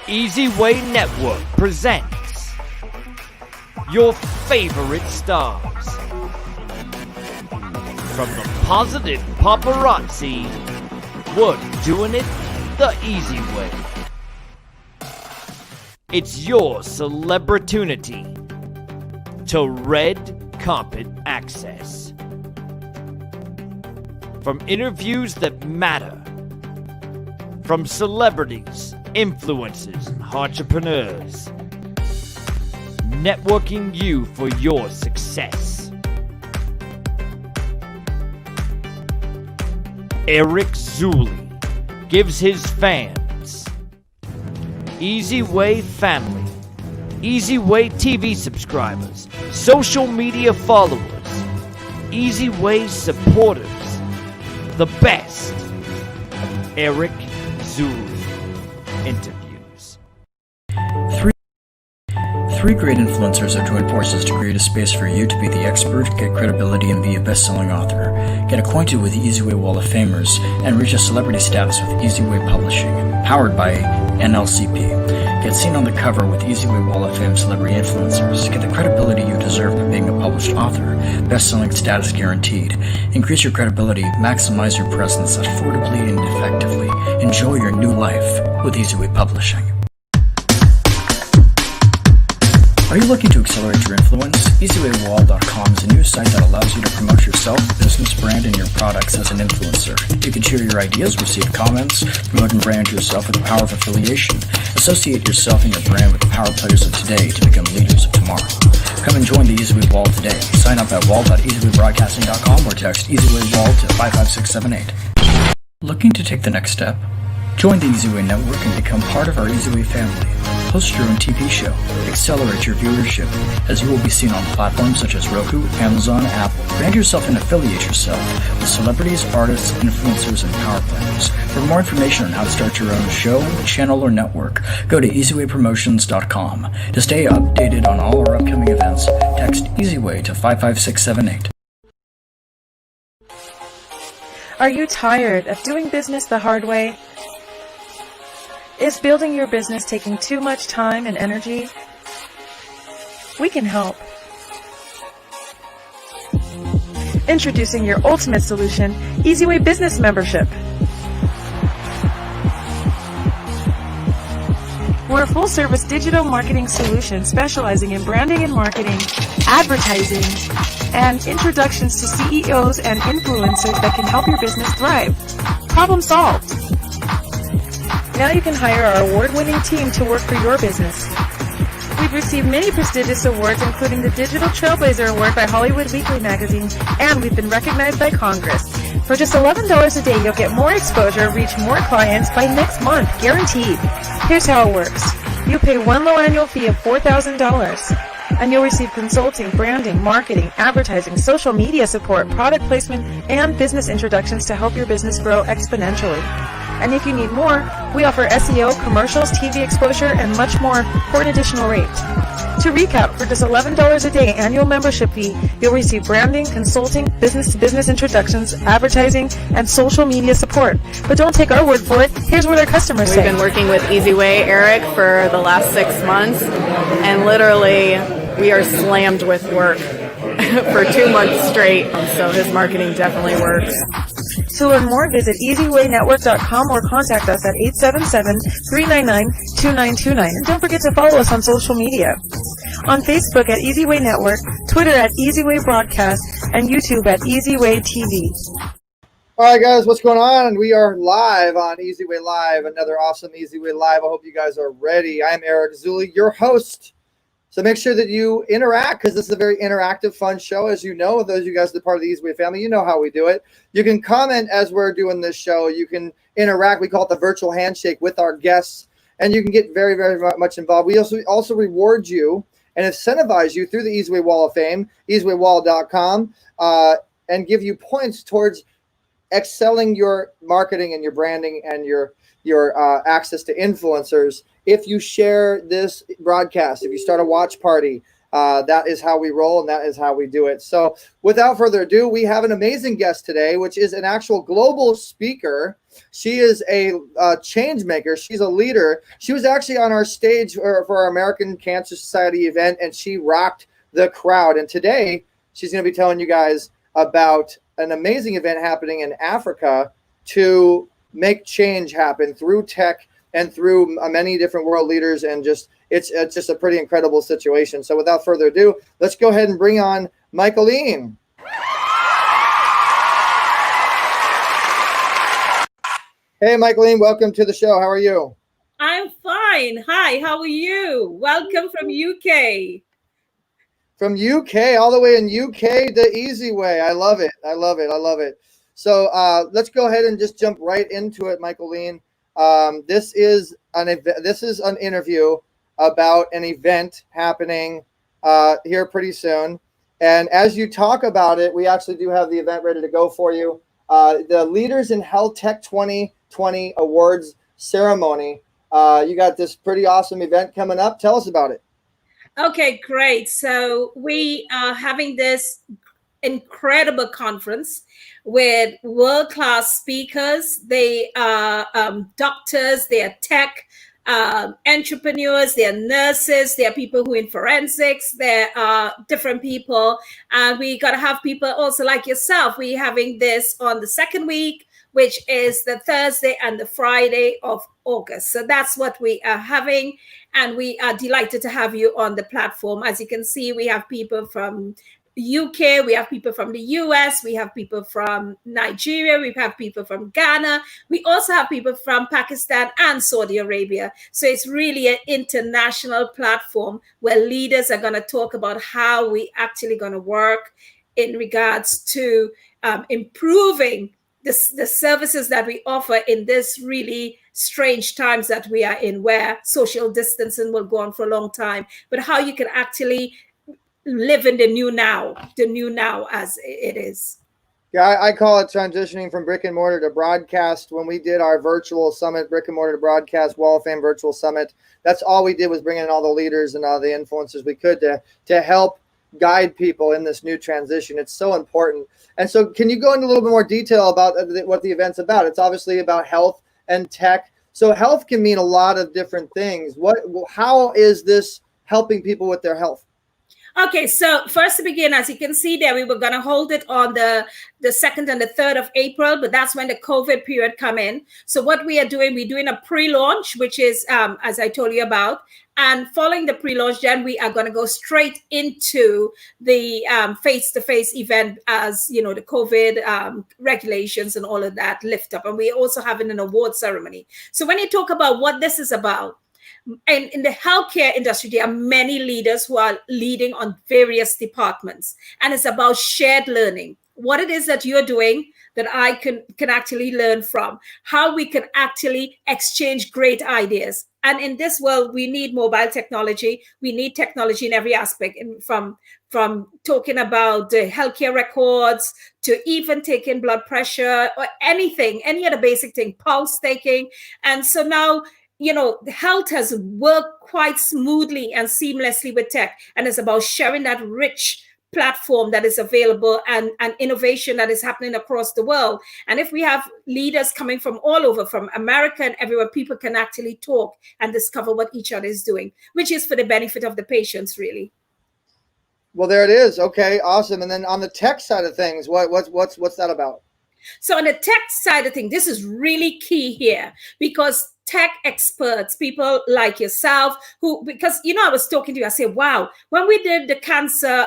eZWay Network presents your favorite stars. From the positive paparazzi, we're doing it the easy way. It's your celebritunity to red carpet access. From interviews that matter, from celebrities, influencers, and entrepreneurs, networking you for your success. Eric Zuley gives his fans, eZWay family, eZWay TV subscribers, social media followers, eZWay supporters, the best of Eric Zuley interviews. Three great influencers have joined forces to create a space for you to be the expert, get credibility, and be a best-selling author. Get acquainted with the eZWay Wall of Famers and reach a celebrity status with eZWay Publishing, powered by NLCP. Get seen on the cover with eZWay Wall of Fame celebrity influencers. Get the credibility you deserve by being a published author, best-selling status guaranteed. Increase your credibility, maximize your presence affordably and effectively. Enjoy your new life with eZWay Publishing. Are you looking to accelerate your influence? eZWayWall.com is a new site that allows you to promote yourself, business, brand, and your products as an influencer. You can share your ideas, receive comments, promote and brand yourself with the power of affiliation. Associate yourself and your brand with the power players of today to become leaders of tomorrow. Come and join the eZWay Wall today. Sign up at wall.eZWayBroadcasting.com or text eZWay Wall to 55678. Looking to take the next step? Join the eZWay Network and become part of our eZWay family. Host your own TV show. Accelerate your viewership, as you will be seen on platforms such as Roku, Amazon, Apple. Brand yourself and affiliate yourself with celebrities, artists, influencers, and power players. For more information on how to start your own show, channel, or network, go to eZWayPromotions.com. To stay updated on all our upcoming events, text eZWay to 55678. Are you tired of doing business the hard way? Is building your business taking too much time and energy? We can help. Introducing your ultimate solution, eZWay Business Membership. We're a full-service digital marketing solution specializing in branding and marketing, advertising, and introductions to CEOs and influencers that can help your business thrive. Problem solved. Now you can hire our award-winning team to work for your business. We've received many prestigious awards, including the Digital Trailblazer Award by Hollywood Weekly magazine, and we've been recognized by Congress. For just $11 a day, you'll get more exposure, reach more clients by next month, guaranteed. Here's how it works. You pay one low annual fee of $4,000, and you'll receive consulting, branding, marketing, advertising, social media support, product placement, and business introductions to help your business grow exponentially. And if you need more, we offer SEO, commercials, TV exposure, and much more for an additional rate. To recap, for just $11 a day annual membership fee, you'll receive branding, consulting, business-to-business introductions, advertising, and social media support. But don't take our word for it. Here's what our customers say. We've been working with eZWay, Eric, for the last 6 months, and literally we are slammed with work for 2 months straight, so his marketing definitely works. To learn more, visit eZWayNetwork.com or contact us at 877-399-2929. And don't forget to follow us on social media. On Facebook at eZWay Network, Twitter at eZWay Broadcast, and YouTube at eZWay TV. All right, guys, what's going on? We are live on eZWay Live, another awesome eZWay Live. I hope you guys are ready. I'm Eric Zuley, your host. So make sure that you interact, because this is a very interactive, fun show. As you know, those of you guys that are part of the eZWay family, you know how we do it. You can comment as we're doing this show. You can interact. We call it the virtual handshake with our guests, and you can get very, very much involved. We also reward you and incentivize you through the eZWay Wall of Fame, eZWayWall.com, and give you points towards excelling your marketing and your branding and your access to influencers. If you share this broadcast, if you start a watch party, That is how we roll, and that is how we do it. So without further ado, we have an amazing guest today, which is an actual global speaker. She is a change maker. She's a leader. She was actually on our stage for our American Cancer Society event, and she rocked the crowd. And today, she's going to be telling you guys about an amazing event happening in Africa to make change happen through tech and through many different world leaders, and just it's just a pretty incredible situation. So without further ado, let's go ahead and bring on Michaelene. Hey, Michaelene, welcome to the show. How are you? I'm fine. Hi, how are you? Welcome from UK. From UK, all the way in UK, the eZWay. I love it. I love it. I love it. So let's go ahead and just jump right into it, Michaelene. This is an interview about an event happening here pretty soon. And as you talk about it, we actually do have the event ready to go for you. The Leaders in Health Tech 2020 Awards ceremony. You got this pretty awesome event coming up. Tell us about it. Okay, great. So we are having this incredible conference with world-class speakers. They are doctors, they are tech entrepreneurs, they are nurses, they are people who in forensics, there are different people. And we got to have people also like yourself. We're having this on the second week, which is the Thursday and the Friday of August. So that's what we are having. And we are delighted to have you on the platform. As you can see, we have people from UK, we have people from the US, we have people from Nigeria, we have people from Ghana, we also have people from Pakistan and Saudi Arabia. So it's really an international platform where leaders are going to talk about how we actually going to work in regards to improving the services that we offer in this really strange times that we are in, where social distancing will go on for a long time, but how you can actually live in the new now as it is. Yeah, I call it transitioning from brick and mortar to broadcast. When we did our virtual summit, brick and mortar to broadcast, Wall of Fame virtual summit, that's all we did was bring in all the leaders and all the influencers we could to help guide people in this new transition. It's so important. And so can you go into a little bit more detail about what the event's about? It's obviously about health and tech. So health can mean a lot of different things. How is this helping people with their health? Okay, so first to begin, as you can see there, we were going to hold it on the 2nd and the 3rd of April, but that's when the COVID period come in. So what we are doing, we're doing a pre-launch, which is, as I told you about, and following the pre-launch, then we are going to go straight into the face-to-face event as, you know, the COVID regulations and all of that lift up. And we're also having an award ceremony. So when you talk about what this is about, and in the healthcare industry, there are many leaders who are leading on various departments, and it's about shared learning. What it is that you're doing that I can actually learn from, how we can actually exchange great ideas. And in this world, we need mobile technology. We need technology in every aspect, and from talking about the healthcare records to even taking blood pressure or anything, any other basic thing, pulse taking. And so now, you know, health has worked quite smoothly and seamlessly with tech, and it's about sharing that rich platform that is available and innovation that is happening across the world. And if we have leaders coming from all over, from America and everywhere, people can actually talk and discover what each other is doing, which is for the benefit of the patients, really. Well, there it is. Okay, awesome. And then on the tech side of things, what's that about? So on the tech side of things, this is really key here, because tech experts, people like yourself, because, you know, I was talking to you, I said, wow, when we did the cancer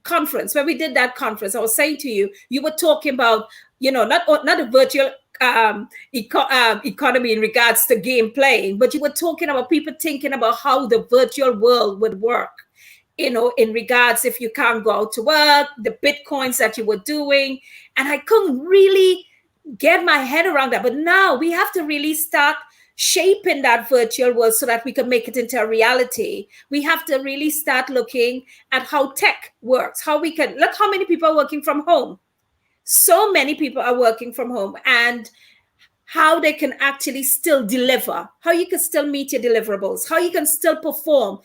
conference, when we did that conference, I was saying to you, you were talking about, you know, not a virtual economy in regards to game playing, but you were talking about people thinking about how the virtual world would work. You know, in regards, if you can't go out to work, the Bitcoins that you were doing. And I couldn't really get my head around that. But now we have to really start shaping that virtual world so that we can make it into a reality. We have to really start looking at how tech works, how we can, look how many people are working from home. So many people are working from home, and how they can actually still deliver, how you can still meet your deliverables, how you can still perform,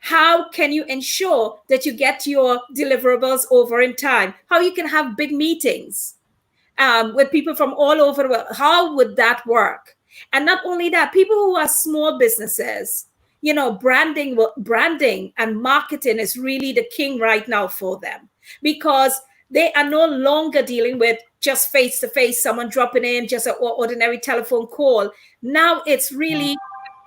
How can you ensure that you get your deliverables over in time? How you can have big meetings with people from all over the world? How would that work? And not only that, people who are small businesses, you know, branding and marketing is really the king right now for them, because they are no longer dealing with just face to face, someone dropping in, just an ordinary telephone call. Now it's really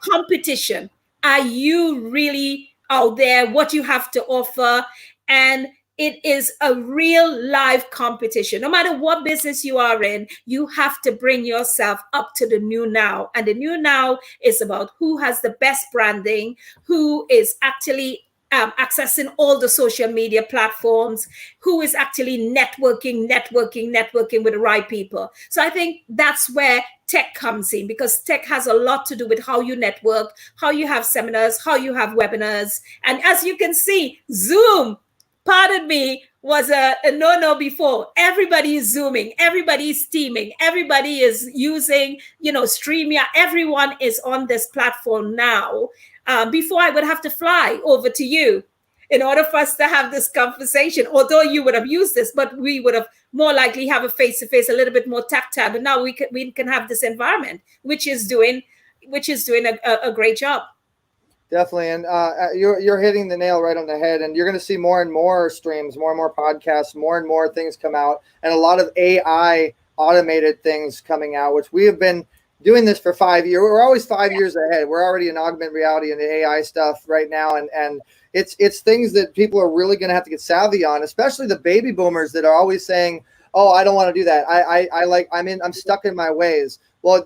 competition. Are you really out there? What you have to offer? And it is a real live competition. No matter what business you are in, you have to bring yourself up to the new now. And the new now is about who has the best branding, who is actually accessing all the social media platforms, who is actually networking with the right people. So I think that's where tech comes in, because tech has a lot to do with how you network, how you have seminars, how you have webinars. And as you can see, Zoom, pardon me, was a no-no before. Everybody is Zooming, everybody is Teaming, everybody is using, you know, StreamYard. Everyone is on this platform now. Before, I would have to fly over to you in order for us to have this conversation, although you would have used this, but we would have more likely have a face-to-face, a little bit more tactile. But now we can have this environment, which is doing a great job. Definitely, and you're hitting the nail right on the head. And you're going to see more and more streams, more and more podcasts, more and more things come out, and a lot of AI automated things coming out, which we have been doing this for 5 years. We're always 5 years ahead. We're already in augmented reality and the AI stuff right now, and it's things that people are really going to have to get savvy on, especially the baby boomers that are always saying, "Oh, I don't want to do that. I'm stuck in my ways." Well,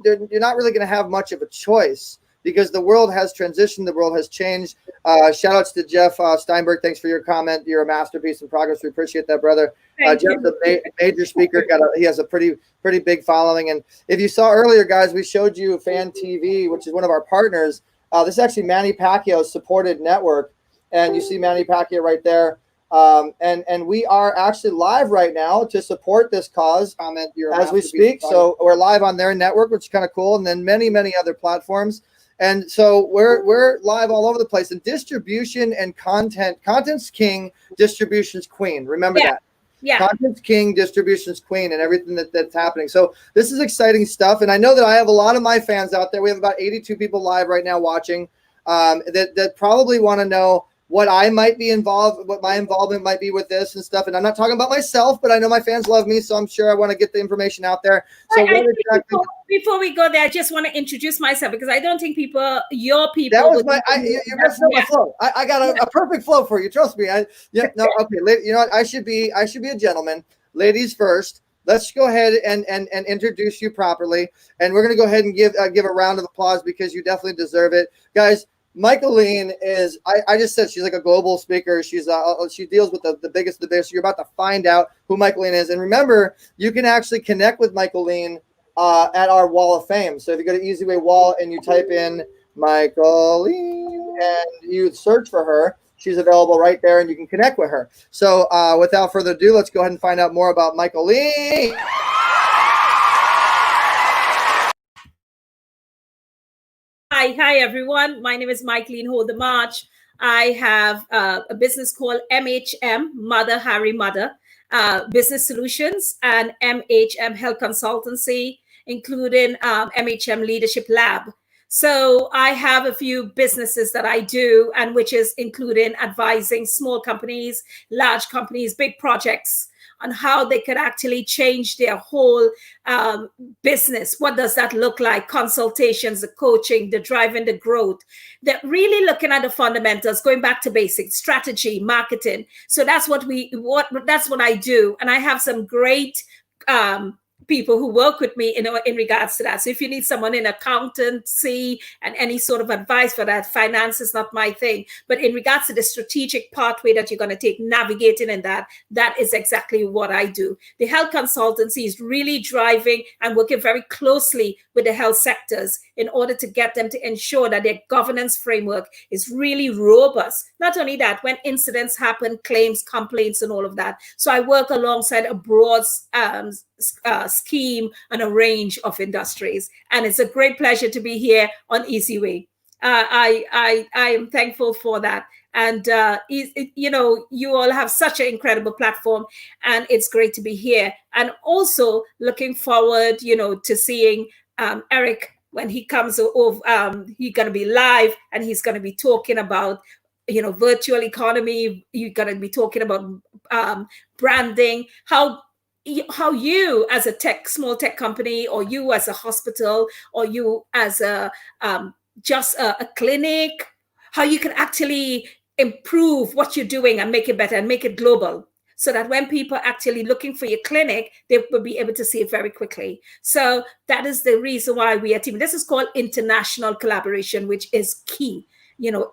you're not really going to have much of a choice, because the world has transitioned, the world has changed. Shout outs to Jeff Steinberg. Thanks for your comment. You're a masterpiece in progress. We appreciate that, brother. Jeff's a major speaker. He has a pretty big following. And if you saw earlier, guys, we showed you Fan TV, which is one of our partners. This is actually Manny Pacquiao's supported network. And you see Manny Pacquiao right there. And we are actually live right now to support this cause as we speak. So we're live on their network, which is kind of cool. And then many, many other platforms. And so we're live all over the place. And distribution and content's king, distribution's queen. Remember that. Yeah. Content's king, distribution's queen, and everything that's happening. So this is exciting stuff. And I know that I have a lot of my fans out there. We have about 82 people live right now watching that probably want to know what I might be involved, what my involvement might be with this and stuff. And I'm not talking about myself, but I know my fans love me, so I'm sure I want to get the information out there. So before we go there, I just want to introduce myself, because I don't think your people. That was you messed up my flow. I got a perfect flow for you. Trust me. Okay. You know what? I should be a gentleman. Ladies first. Let's go ahead and introduce you properly. And we're going to go ahead and give a round of applause, because you definitely deserve it, guys. Michaelene is, I just said she's like a global speaker. She deals with the biggest of the biggest. You're about to find out who Michaelene is. And remember, you can actually connect with Michaelene at our Wall of Fame. So if you go to eZWay Wall and you type in Michaelene and you search for her, she's available right there and you can connect with her. So without further ado, let's go ahead and find out more about Michaelene. Hi, everyone. My name is Michaelene Hold the March. I have a business called MHM, Mother Harry Mother, Business Solutions, and MHM Health Consultancy, including MHM Leadership Lab. So I have a few businesses that I do, and which is including advising small companies, large companies, big projects, on how they could actually change their whole business. What does that look like? Consultations, the coaching, the driving the growth. They're really looking at the fundamentals, going back to basics, strategy, marketing. So that's what I do. And I have some great people who work with me in regards to that. So if you need someone in accountancy and any sort of advice for that, finance is not my thing. But in regards to the strategic pathway that you're going to take, navigating in that is exactly what I do. The health consultancy is really driving and working very closely with the health sectors in order to get them to ensure that their governance framework is really robust. Not only that, when incidents happen, claims, complaints, and all of that. So I work alongside a broad scheme and a range of industries. And it's a great pleasure to be here on eZWay. I am thankful for that. And you all have such an incredible platform, and it's great to be here. And also looking forward, to seeing Eric when he comes over. He's going to be live, and he's going to be talking about virtual economy. You're going to be talking about branding, how you as a small tech company, or you as a hospital, or you as a clinic, how you can actually improve what you're doing and make it better and make it global, so that when people are actually looking for your clinic, they will be able to see it very quickly. So that is the reason why we are teaming. This is called international collaboration, which is key.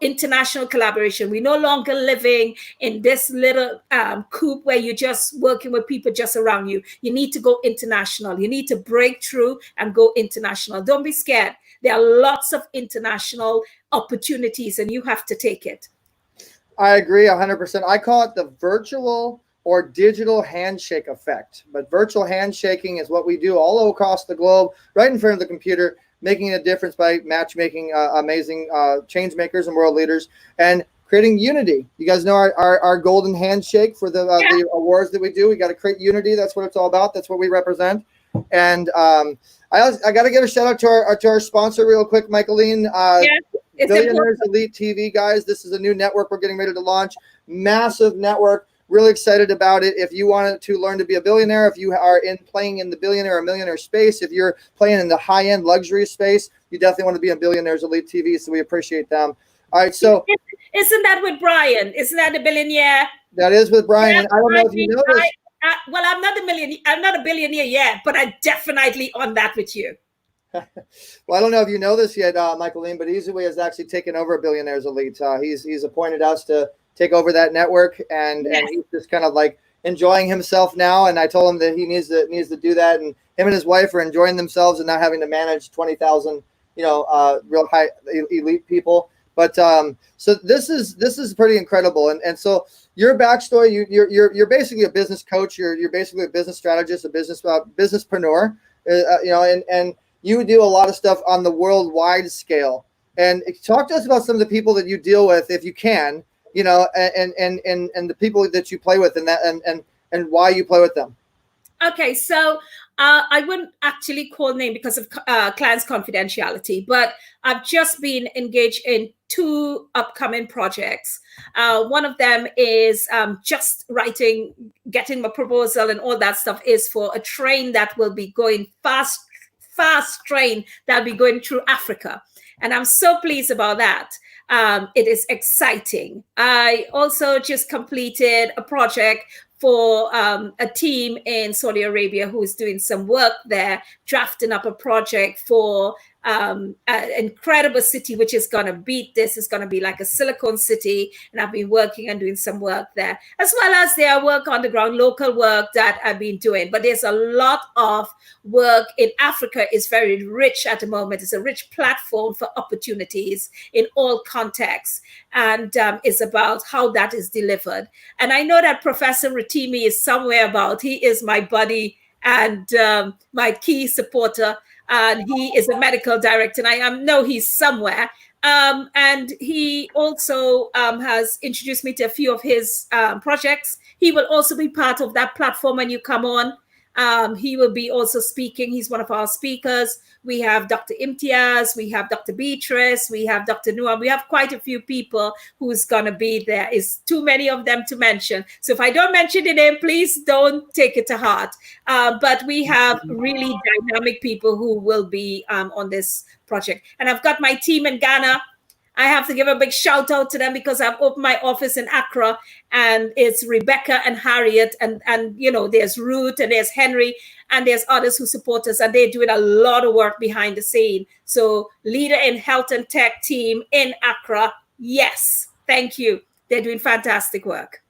International collaboration. We're no longer living in this little coop where you're just working with people just around you. You need to go international. You need to break through and go international. Don't be scared. There are lots of international opportunities, and you have to take it. I agree 100%. I call it the virtual or digital handshake effect. But virtual handshaking is what we do all across the globe, right in front of the computer, making a difference by matchmaking amazing change makers and world leaders, and creating unity. You guys know our golden handshake for the awards that we do. We got to create unity. That's what it's all about. That's what we represent. And I got to give a shout out to our sponsor real quick, Michaelene. Billionaires Elite TV, guys. This is a new network we're getting ready to launch. Massive network. Really excited about it. If you want to learn to be a billionaire, if you are playing in the billionaire or millionaire space, if you're playing in the high-end luxury space, you definitely want to be on Billionaires Elite TV. So we appreciate them. All right. So isn't that with Brian? Isn't that a billionaire? That is with Brian. And I don't know if you know this. Well, I'm not a millionaire. I'm not a billionaire yet, but I'm definitely on that with you. Well, I don't know if you know this yet, Michaelene, but eZWay has actually taken over Billionaires Elite. He's appointed us to take over that network, and he's just kind of like enjoying himself now. And I told him that he needs to do that, and him and his wife are enjoying themselves and not having to manage 20,000, real high elite people. But so this is pretty incredible. And so your backstory, you're basically a business coach. You're basically a business strategist, a businesspreneur, and you do a lot of stuff on the worldwide scale. And talk to us about some of the people that you deal with, if you can, and the people that you play with, and why you play with them. Okay, so I wouldn't actually call name because of client's confidentiality, but I've just been engaged in 2 upcoming projects. One of them is just getting my proposal and all that stuff, is for a train that will be going fast train that'll be going through Africa. And I'm so pleased about that. It is exciting. I also just completed a project for a team in Saudi Arabia who is doing some work there, drafting up a project for an incredible city, which is going to beat this. It's going to be like a Silicon City. And I've been working and doing some work there, as well as their work on the ground, local work that I've been doing. But there's a lot of work in Africa. Is very rich at the moment. It's a rich platform for opportunities in all contexts. And it's about how that is delivered. And I know that Professor Ratimi is somewhere about. He is my buddy and my key supporter. And he is a medical director, and I know he's somewhere. And he also has introduced me to a few of his projects. He will also be part of that platform when you come on. He will be also speaking. He's one of our speakers. We have Dr. Imtiaz, we have Dr. Beatrice, we have Dr. Noam. We have quite a few people who's going to be there. It's too many of them to mention. So if I don't mention the name, please don't take it to heart. But we have really dynamic people who will be on this project. And I've got my team in Ghana. I have to give a big shout out to them because I've opened my office in Accra, and it's Rebecca and Harriet, and there's Ruth and there's Henry and there's others who support us, and they're doing a lot of work behind the scene. So Leader in Health and Tech team in Accra, yes, thank you. They're doing fantastic work.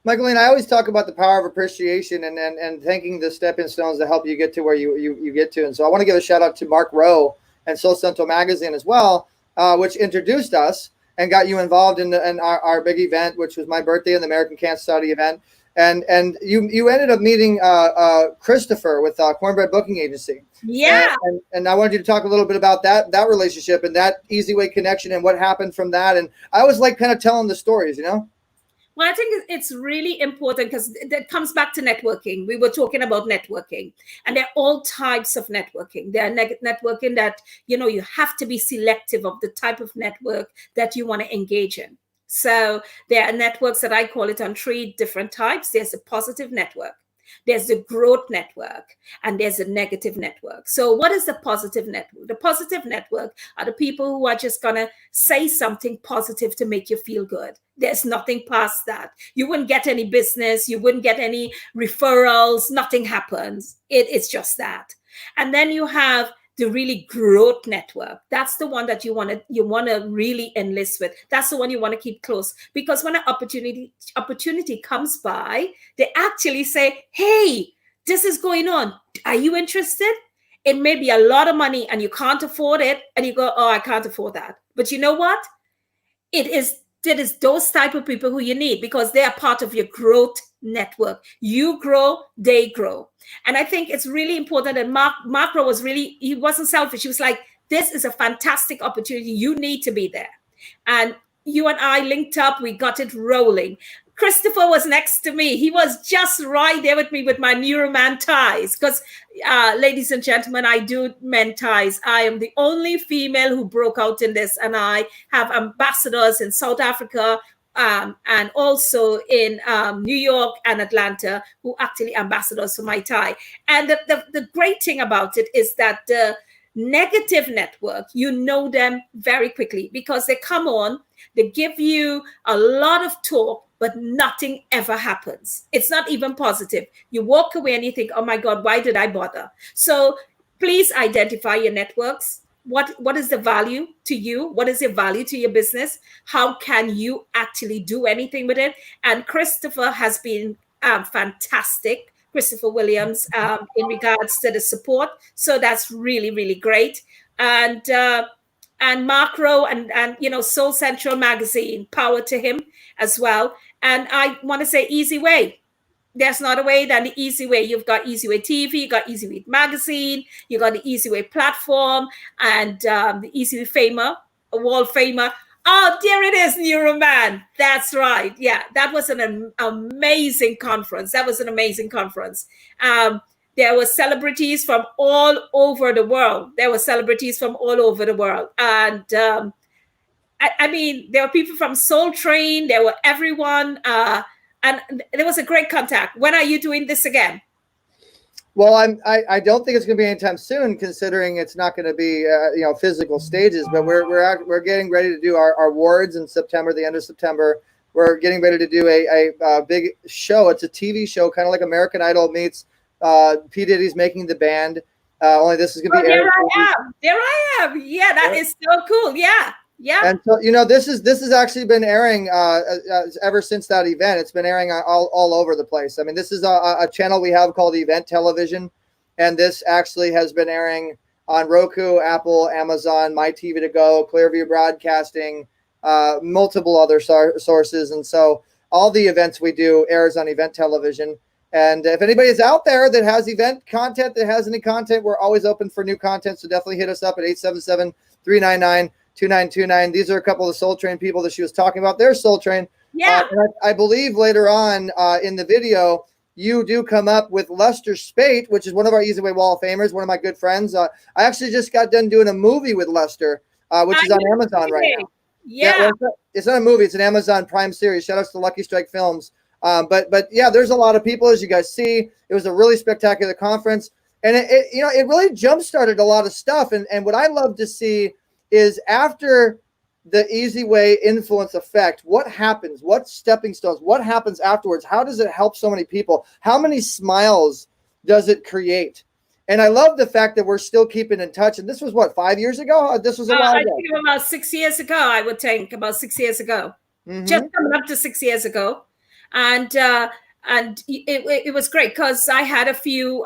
Michaelene, I always talk about the power of appreciation and thanking the stepping stones to help you get to where you get to. And so I want to give a shout out to Mark Rowe and Soul Central Magazine as well, which introduced us and got you involved in our big event, which was my birthday and the American Cancer Society event. and you ended up meeting Christopher with Cornbread Booking Agency. Yeah. And I wanted you to talk a little bit about that relationship and that eZWay connection and what happened from that. And I always like kind of telling the stories, you know? Well, I think it's really important because it comes back to networking. We were talking about networking, and there are all types of networking. There are networking that, you have to be selective of the type of network that you want to engage in. So there are networks that I call it on 3 different types. There's a positive network, there's the growth network, and there's a negative network. So what is the positive network? The positive network are the people who are just going to say something positive to make you feel good. There's nothing past that. You wouldn't get any business. You wouldn't get any referrals. Nothing happens. It's just that. And then you have the really growth network. That's the one that you want to really enlist with. That's the one you want to keep close, because when an opportunity comes by, they actually say, hey, this is going on. Are you interested? It may be a lot of money and you can't afford it. And you go, oh, I can't afford that. But you know what? It is those type of people who you need, because they are part of your growth network. You grow, they grow. And I think it's really important that Macro he wasn't selfish. He was like, this is a fantastic opportunity. You need to be there. And you and I linked up. We got it rolling. Christopher was next to me. He was just right there with me with my Neuroman ties. Because, ladies and gentlemen, I do men ties. I am the only female who broke out in this. And I have ambassadors in South Africa, and also in New York and Atlanta, who actually ambassadors for my tie. And the great thing about it is that the negative network, you know them very quickly, because they come on, they give you a lot of talk, but nothing ever happens. It's not even positive. You walk away and you think, oh my God, why did I bother? So please identify your networks. What is the value to you? What is the value to your business? How can you actually do anything with it? And Christopher has been fantastic, Christopher Williams, in regards to the support. So that's really, really great. And Macro and Soul Central Magazine, power to him as well. And I want to say eZWay. There's not a way than the eZWay. You've got eZWay TV, you got eZWay Magazine, you got the eZWay platform, and the eZWay Famer, a wall famer. Oh, there it is, Neuroman. That's right. Yeah, that was an amazing conference. There were celebrities from all over the world. And I mean, there were people from Soul Train. There were everyone. And there was a great contact. When are you doing this again? Well, I don't think it's going to be anytime soon, considering it's not going to be physical stages. But we're getting ready to do our awards in September, the end of September. We're getting ready to do a big show. It's a TV show, kind of like American Idol meets P. Diddy's Making the Band. Only this is going to be. There I am. Yeah, that is so cool. Yeah. Yeah. And so, this has actually been airing ever since that event. It's been airing all over the place. I mean, this is a channel we have called Event Television, and this actually has been airing on Roku, Apple, Amazon, My TV to Go, Clearview Broadcasting, multiple other sources. And so all the events we do airs on Event Television. And if anybody is out there that has event content, that has any content, we're always open for new content. So definitely hit us up at 877-399-2929. These are a couple of the Soul Train people that she was talking about. They're Soul Train. Yeah. I believe later on in the video, you do come up with Lester Spate, which is one of our eZWay Wall of Famers, one of my good friends. I actually just got done doing a movie with Lester, which is on Amazon right now. Yeah. It's not a movie. It's an Amazon Prime series. Shout out to Lucky Strike Films. But yeah, there's a lot of people, as you guys see. It was a really spectacular conference. And it really jump-started a lot of stuff. And what I love to see is after the eZWay influence effect, what happens? What stepping stones? What happens afterwards? How does it help so many people? How many smiles does it create? And I love the fact that we're still keeping in touch. And this was what, 5 years ago? This was a while ago. I think about 6 years ago, I would think, about 6 years ago. Mm-hmm. Just coming up to 6 years ago. And it was great because I had a few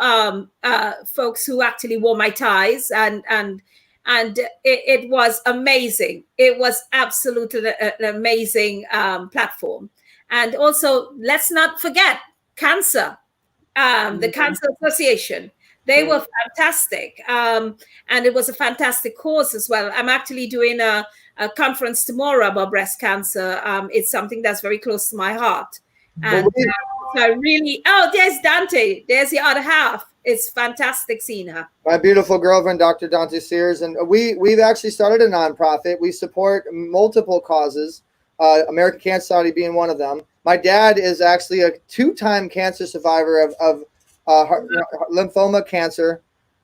folks who actually wore my ties, and it was amazing. It was absolutely an amazing platform. And also, let's not forget cancer, the Cancer Association. They were fantastic. And it was a fantastic cause as well. I'm actually doing a conference tomorrow about breast cancer. It's something that's very close to my heart. And so I really, there's Dante. There's the other half. It's fantastic seeing her. My beautiful girlfriend, Dr. Dante Sears. And we've actually started a nonprofit. We support multiple causes, American Cancer Society being one of them. My dad is actually a 2-time cancer survivor of lymphoma cancer.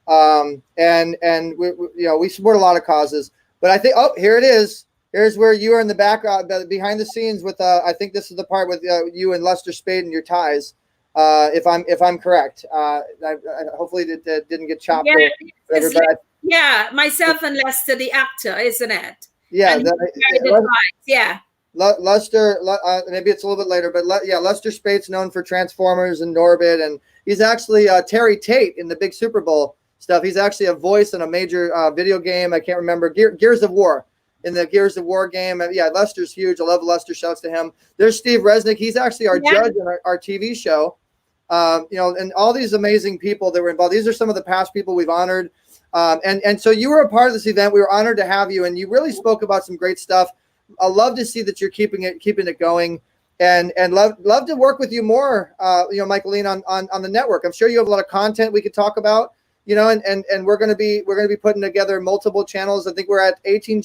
And we support a lot of causes. But I think, here it is. Here's where you are in the background, behind the scenes with, I think this is the part with you and Lester Spade and your ties. If I'm correct, hopefully it didn't get chopped. Yeah, myself and Lester, the actor, isn't it? Yeah, yeah. Lester, maybe it's a little bit later, but Lester Spade's known for Transformers and Norbit, and he's actually Terry Tate in the big Super Bowl stuff. He's actually a voice in a major video game. I can't remember, Gears of War. In the Gears of War game. Yeah, Lester's huge. I love Lester. Shouts to him. There's Steve Resnick. He's actually our judge in our TV show. And all these amazing people that were involved. These are some of the past people we've honored. And so you were a part of this event. We were honored to have you, and you really spoke about some great stuff. I love to see that you're keeping it going, and love to work with you more. Michaelene on the network. I'm sure you have a lot of content we could talk about. And we're going to be putting together multiple channels. I think we're at 18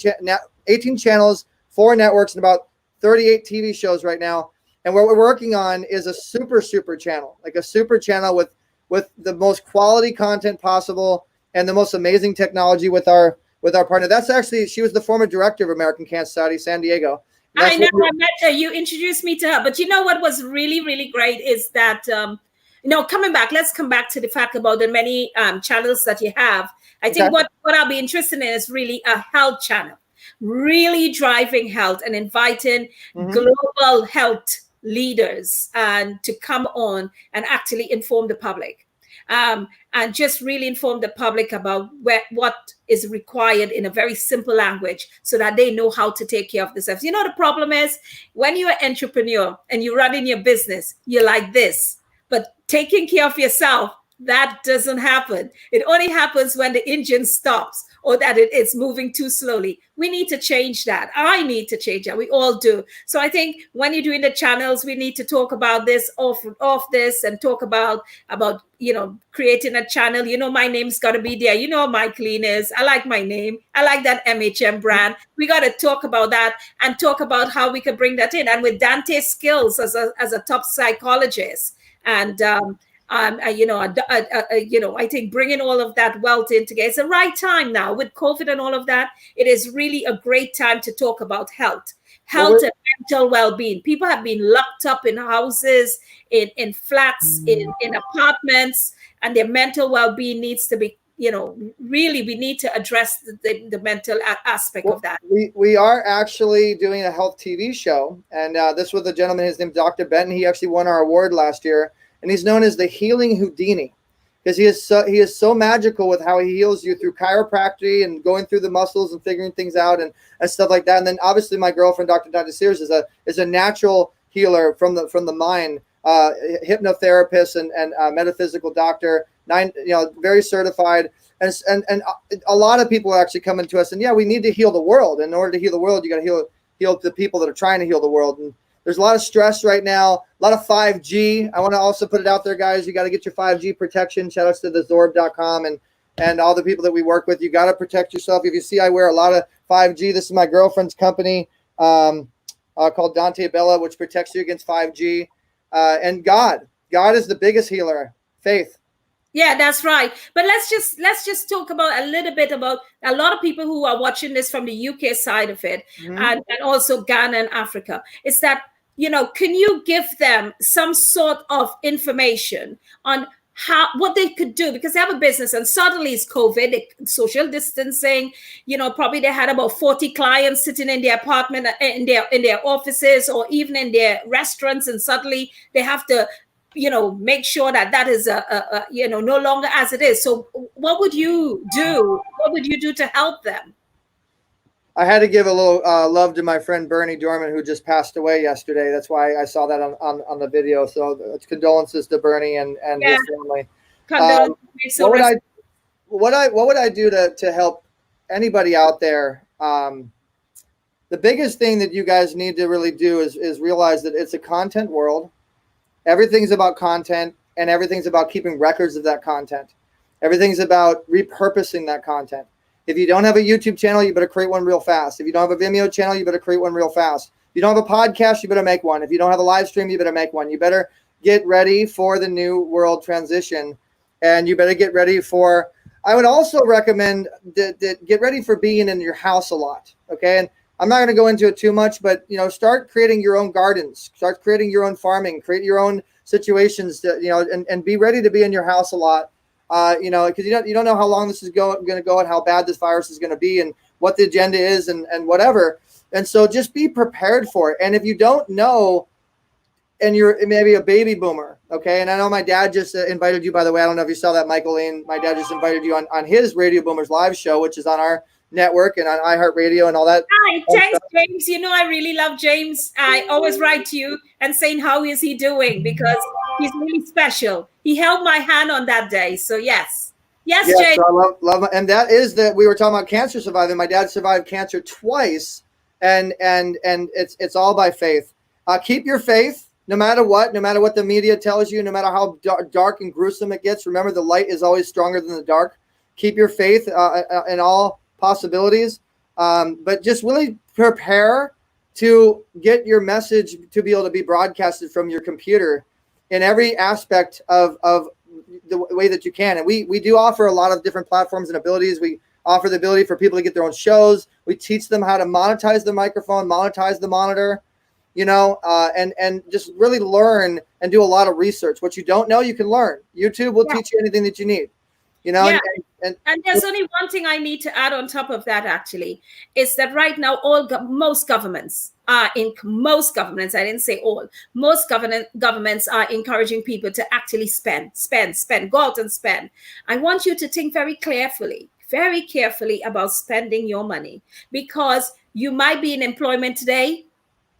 channels, 4 networks, and about 38 TV shows right now. And what we're working on is a super channel, like a super channel with the most quality content possible and the most amazing technology with our partner. That's actually, she was the former director of American Cancer Society, San Diego. I know, I met her. You introduced me to her. But you know what was really, really great is that let's come back to the fact about the many channels that you have. I think what I'll be interested in is really a health channel, really driving health and inviting global health leaders and to come on and actually inform the public, and just really inform the public about what is required in a very simple language so that they know how to take care of themselves. The problem is when you're an entrepreneur and you're running your business, you're like this. But taking care of yourself, that doesn't happen. It only happens when the engine stops or that it's moving too slowly. We need to change that. I need to change that. We all do. So I think when you're doing the channels, we need to talk about this off this and talk about creating a channel. My name's got to be there. Michaelene is. I like my name. I like that MHM brand. We got to talk about that and talk about how we can bring that in. And with Dante's skills as a top psychologist, and I think bringing all of that wealth in together, it's the right time now with COVID and all of that. It is really a great time to talk about health and mental well-being. People have been locked up in houses, in flats, in apartments, and their mental well-being needs to be, really we need to address the mental aspect of that. We are actually doing a health TV show, and this was a gentleman, his name is Dr. Benton. He actually won our award last year, and he's known as the Healing Houdini because he is so magical with how he heals you through chiropractic and going through the muscles and figuring things out and stuff like that. And then obviously my girlfriend, Dr. Dante Sears, is a natural healer from the mind, hypnotherapist and metaphysical doctor, very certified. And a lot of people are actually coming to us and we need to heal the world. In order to heal the world, you got to heal the people that are trying to heal the world. And there's a lot of stress right now, a lot of 5G. I want to also put it out there, guys. You got to get your 5G protection. Shout outs to thezorb.com and all the people that we work with. You got to protect yourself. If you see, I wear a lot of 5G. This is my girlfriend's company called Dante Bella, which protects you against 5G. And God is the biggest healer. Faith. Yeah, that's right. But let's just talk about a little bit about a lot of people who are watching this from the UK side of it, and also Ghana and Africa. It's that, can you give them some sort of information on what they could do, because they have a business and suddenly it's COVID, social distancing, probably they had about 40 clients sitting in their apartment, in their offices, or even in their restaurants, and suddenly they have to make sure that is no longer as it is. So what would you do? What would you do to help them? I had to give a little love to my friend Bernie Dorman, who just passed away yesterday. That's why I saw that on the video. So it's condolences to Bernie and his family. What would I do to help anybody out there? The biggest thing that you guys need to really do is realize that it's a content world. Everything's about content, and everything's about keeping records of that content. Everything's about repurposing that content. If you don't have a YouTube channel, you better create one real fast. If you don't have a Vimeo channel, you better create one real fast. If you don't have a podcast, you better make one. If you don't have a live stream, you better make one. You better get ready for the new world transition, and you better get ready for, I would also recommend that get ready for being in your house a lot, okay? And I'm not going to go into it too much, but, start creating your own gardens, start creating your own farming, create your own situations, and be ready to be in your house a lot. Because you don't know how long this is going to go and how bad this virus is going to be and what the agenda is and whatever. And so just be prepared for it. And if you don't know, and you're maybe a baby boomer, okay? And I know my dad just invited you, by the way. I don't know if you saw that, Michaelene. My dad just invited you on his Radio Boomers live show, which is on our network and on iHeartRadio and all that. Hi, thanks, James. I really love James. I always write to you and saying, how is he doing? Because he's really special. He held my hand on that day. So yes, James. So I love, and that is that we were talking about cancer surviving. My dad survived cancer twice, and it's all by faith. Keep your faith. No matter what the media tells you, no matter how dark and gruesome it gets, remember the light is always stronger than the dark. Keep your faith in all possibilities, but just really prepare to get your message to be able to be broadcasted from your computer in every aspect of the way that you can. And we do offer a lot of different platforms and abilities. We offer the ability for people to get their own shows. We teach them how to monetize the microphone, monetize the monitor, and just really learn and do a lot of research. What you don't know, you can learn. YouTube will teach you anything that you need. And there's only one thing I need to add on top of that, actually, is that right now most governments, I didn't say all, most governments are encouraging people to actually spend, go out and spend. I want you to think very carefully about spending your money, because you might be in employment today,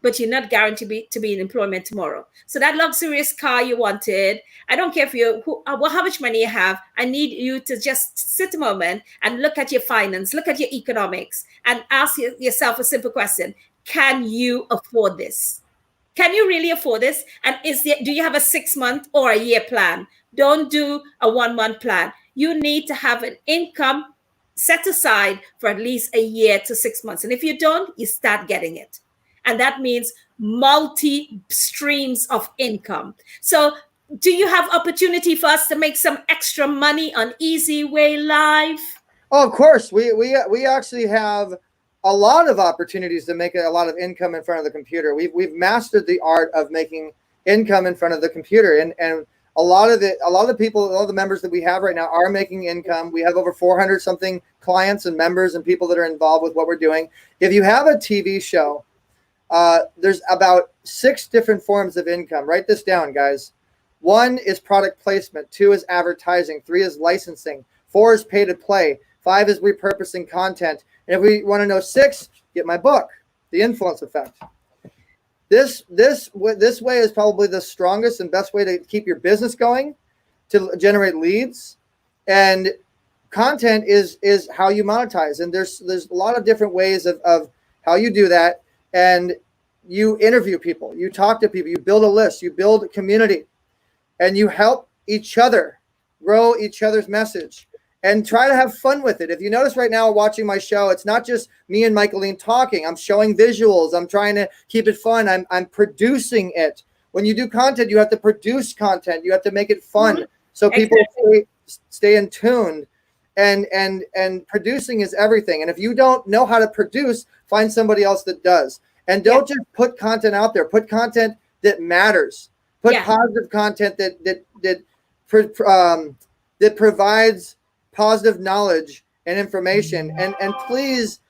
but you're not guaranteed to be in employment tomorrow. So that luxurious car you wanted, I don't care how much money you have. I need you to just sit a moment and look at your finance, look at your economics, and ask yourself a simple question. Can you afford this? Can you really afford this? And do you have a 6-month or a year plan? Don't do a 1-month plan. You need to have an income set aside for at least a year to 6 months. And if you don't, you start getting it. And that means multi streams of income. So do you have opportunity for us to make some extra money on eZWay Live? Oh, of course. We actually have a lot of opportunities to make a lot of income in front of the computer. We've mastered the art of making income in front of the computer. And a lot of the people, a lot of the members that we have right now are making income. We have over 400 something clients and members and people that are involved with what we're doing. If you have a TV show, there's about 6 different forms of income. Write this down, guys. 1 is product placement. 2 is advertising. 3 is licensing. 4 is pay to play. 5 is repurposing content. And if we want to know 6, get my book, The Influence Effect. This way is probably the strongest and best way to keep your business going, to generate leads. And content is how you monetize. And there's a lot of different ways of how you do that. And you interview people, you talk to people, you build a list, you build a community, and you help each other grow each other's message and try to have fun with it. If you notice right now watching my show, it's not just me and Michaelene talking. I'm showing visuals. I'm trying to keep it fun. I'm producing it. When you do content, you have to produce content. You have to make it fun. So people stay in tune. And producing is everything. And if you don't know how to produce, find somebody else that does. And don't just put content out there. Put content that matters. Put positive content that provides positive knowledge and information. And please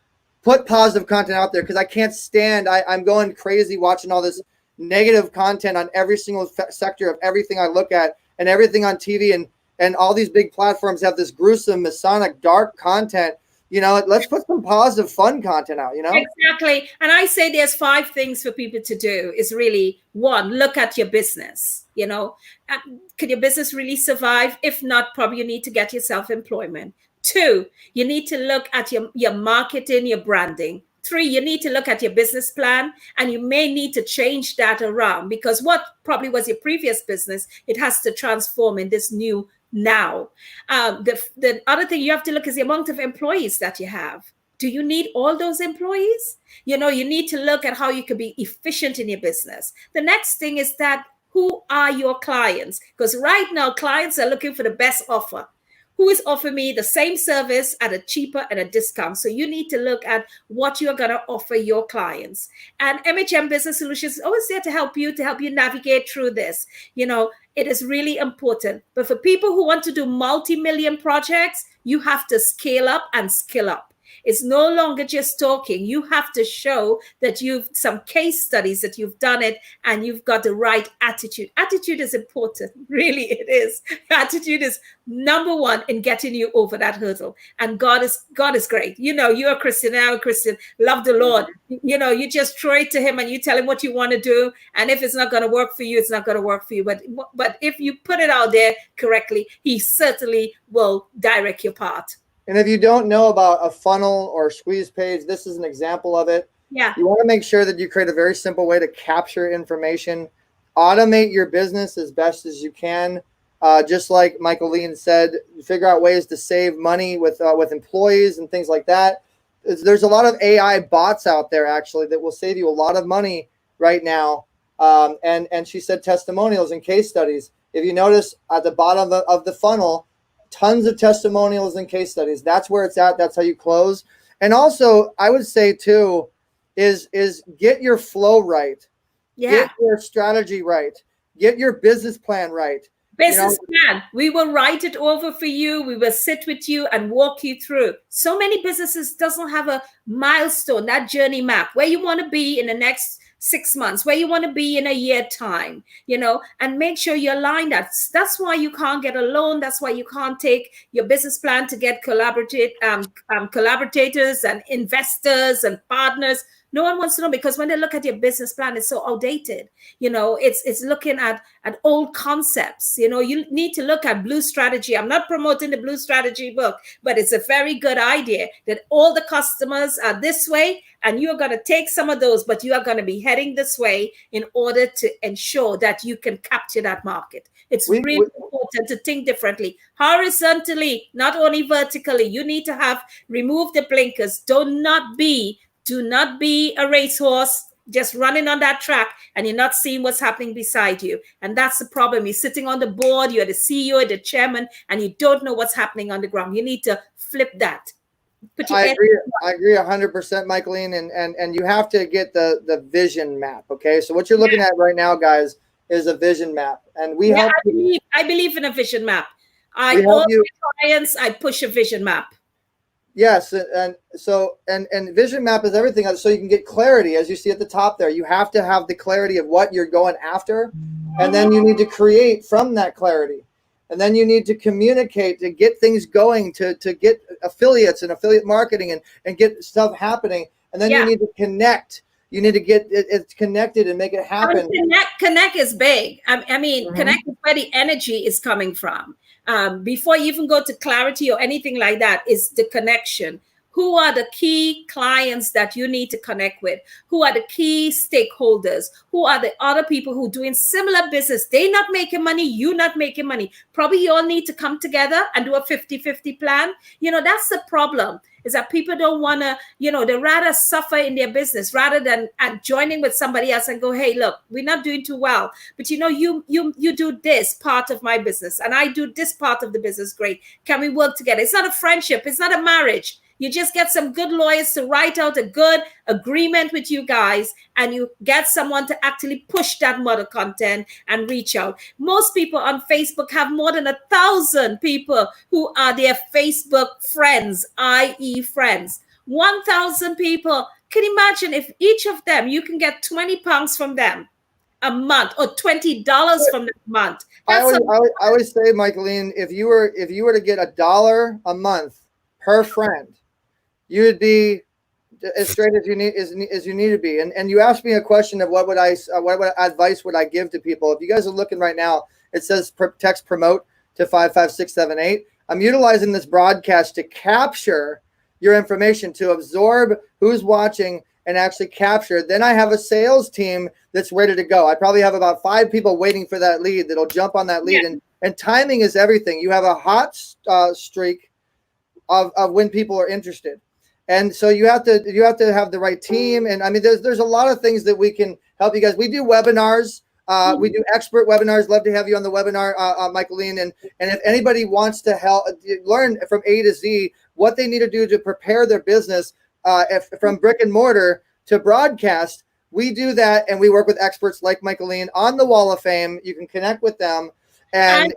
put positive content out there, because I can't stand. I'm going crazy watching all this negative content on every single sector of everything I look at and everything on TV, and all these big platforms have this gruesome, Masonic, dark content let's put some positive, fun content out, Exactly. And I say there's 5 things for people to do. Is really, 1, look at your business. Could your business really survive? If not, probably you need to get yourself employment. 2, you need to look at your marketing, your branding. 3, you need to look at your business plan, and you may need to change that around, because what probably was your previous business, it has to transform in this new now. The other thing you have to look is the amount of employees that you have. Do you need all those employees? You need to look at how you can be efficient in your business. The next thing is that, who are your clients? Because right now, clients are looking for the best offer. Who is offering me the same service at a cheaper and a discount? So you need to look at what you're going to offer your clients. And MHM Business Solutions is always there to help you navigate through this. It is really important. But for people who want to do multi-million projects, you have to scale up and skill up. It's no longer just talking. You have to show that you've some case studies that you've done it, and you've got the right attitude. Attitude is important. Really, it is. Attitude is number 1 in getting you over that hurdle. And God is great. You're a Christian, I'm a Christian, love the Lord. You just throw it to him and you tell him what you want to do. And if it's not going to work for you, it's not going to work for you. But if you put it out there correctly, he certainly will direct your path. And if you don't know about a funnel or squeeze page, this is an example of it. Yeah. You want to make sure that you create a very simple way to capture information, automate your business as best as you can. Just like Michaelene said, figure out ways to save money with employees and things like that. There's a lot of AI bots out there actually that will save you a lot of money right now. And she said testimonials and case studies. If you notice at the bottom of the funnel, tons of testimonials and case studies. That's where it's at. That's how you close. And also, I would say too, is get your flow right. Yeah. Get your strategy right. Get your business plan right. Business plan. We will write it over for you. We will sit with you and walk you through. So many businesses doesn't have a milestone, that journey map, where you want to be in the next 6 months, where you want to be in a year time, and make sure you align that. That's why you can't get a loan. That's why you can't take your business plan to get collaborators and investors and partners. No one wants to know, because when they look at your business plan, it's so outdated. It's looking at old concepts. You need to look at Blue Strategy. I'm not promoting the Blue Strategy book, but it's a very good idea that all the customers are this way, and you're going to take some of those, but you are going to be heading this way in order to ensure that you can capture that market. It's really important to think differently, horizontally, not only vertically. You need to remove the blinkers. Do not be a racehorse just running on that track and you're not seeing what's happening beside you. And that's the problem. You're sitting on the board, you're the CEO, the chairman, and you don't know what's happening on the ground. You need to flip that. I agree 100%, Michaelene, and you have to get the vision map. Okay, so what you're looking at right now, guys, is a vision map, and we help. I believe in a vision map. I help my clients. I push a vision map. Yes, and vision map is everything. So you can get clarity, as you see at the top there. You have to have the clarity of what you're going after, and then you need to create from that clarity. And then you need to communicate to get things going, to get affiliates and affiliate marketing and get stuff happening. And then you need to connect. You need to get it connected and make it happen. Connect is big. Connect is where the energy is coming from. Before you even go to clarity or anything like that, is the connection. Who are the key clients that you need to connect with? Who are the key stakeholders? Who are the other people who are doing similar business? They not making money, you not making money. Probably you all need to come together and do a 50-50 plan. That's the problem, is that people don't want to, they rather suffer in their business rather than joining with somebody else and go, hey, look, we're not doing too well. But you do this part of my business and I do this part of the business. Great. Can we work together? It's not a friendship. It's not a marriage. You just get some good lawyers to write out a good agreement with you guys, and you get someone to actually push that model content and reach out. Most people on Facebook have more than 1,000 people who are their Facebook friends, i.e. friends. 1,000 people. Can you imagine if each of them, you can get £20 from them a month or $20 from them a month? I always say, Michaelene, if you were to get $1 a month per friend, you would be as straight as you need to be. And you asked me a question of what advice would I give to people? If you guys are looking right now, it says text promote to 55678. I'm utilizing this broadcast to capture your information, to absorb who's watching and actually capture. Then I have a sales team that's ready to go. I probably have about 5 people waiting for that lead that'll jump on that lead. Yeah. And timing is everything. You have a hot streak of when people are interested. And so you have to have the right team. And I mean, there's a lot of things that we can help you guys. We do webinars. We do expert webinars. Love to have you on the webinar, Michaelene. And if anybody wants to learn from A to Z what they need to do to prepare their business, from brick and mortar to broadcast, we do that. And we work with experts like Michaelene on the Wall of Fame. You can connect with them. And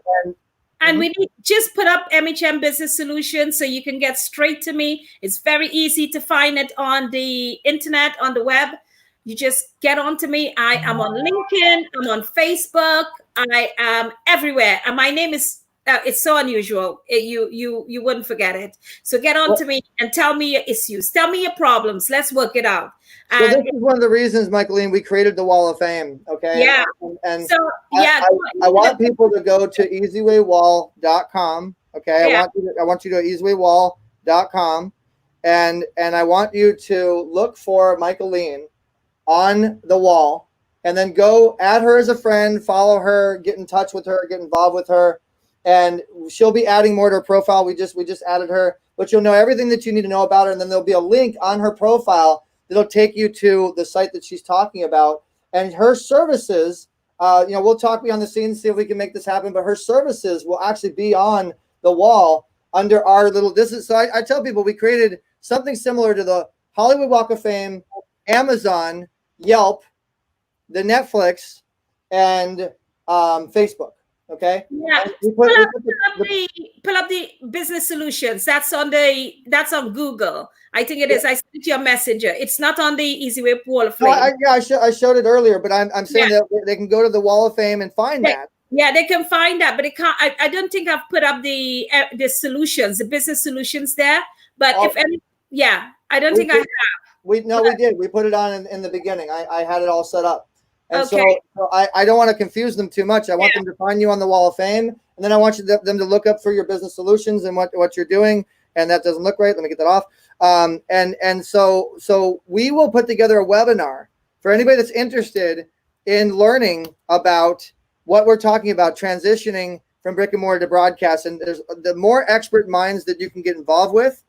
we need just put up MHM Business Solutions so you can get straight to me. It's very easy to find it on the internet, on the web. You just get on to me. I am on LinkedIn. I'm on Facebook. I am everywhere. And my name is, it's so unusual. You wouldn't forget it. So get on to me and tell me your issues. Tell me your problems. Let's work it out. So this is one of the reasons, Michaelene, we created the Wall of Fame. Okay. Yeah. And so yeah, I want people to go to eZWayWall.com. Okay. Yeah. I want you to eZWayWall.com, and I want you to look for Michaelene on the wall, and then go add her as a friend, follow her, get in touch with her, get involved with her, and she'll be adding more to her profile. We just added her, but you'll know everything that you need to know about her, and then there'll be a link on her profile that'll take you to the site that she's talking about. And her services, we'll talk behind the scenes, see if we can make this happen, but her services will actually be on the wall under our little, so I tell people we created something similar to the Hollywood Walk of Fame, Amazon, Yelp, the Netflix, and Facebook. Okay. Yeah. Pull up the business solutions. That's on Google. I think it is. I sent you a messenger. It's not on the eZWay Wall of Fame. I showed it earlier, but I'm saying that they can go to the Wall of Fame and find that. Yeah, they can find that, but it can't. I don't think I've put up the solutions, the business solutions there. But I don't think I have. We did. We put it on in the beginning. I had it all set up. And so I don't want to confuse them too much. I want them to find you on the Wall of Fame, and then I want them to look up for your business solutions and what you're doing. And that doesn't look right. Let me get that off. And so we will put together a webinar for anybody that's interested in learning about what we're talking about, transitioning from brick and mortar to broadcast. And there's the more expert minds that you can get involved with,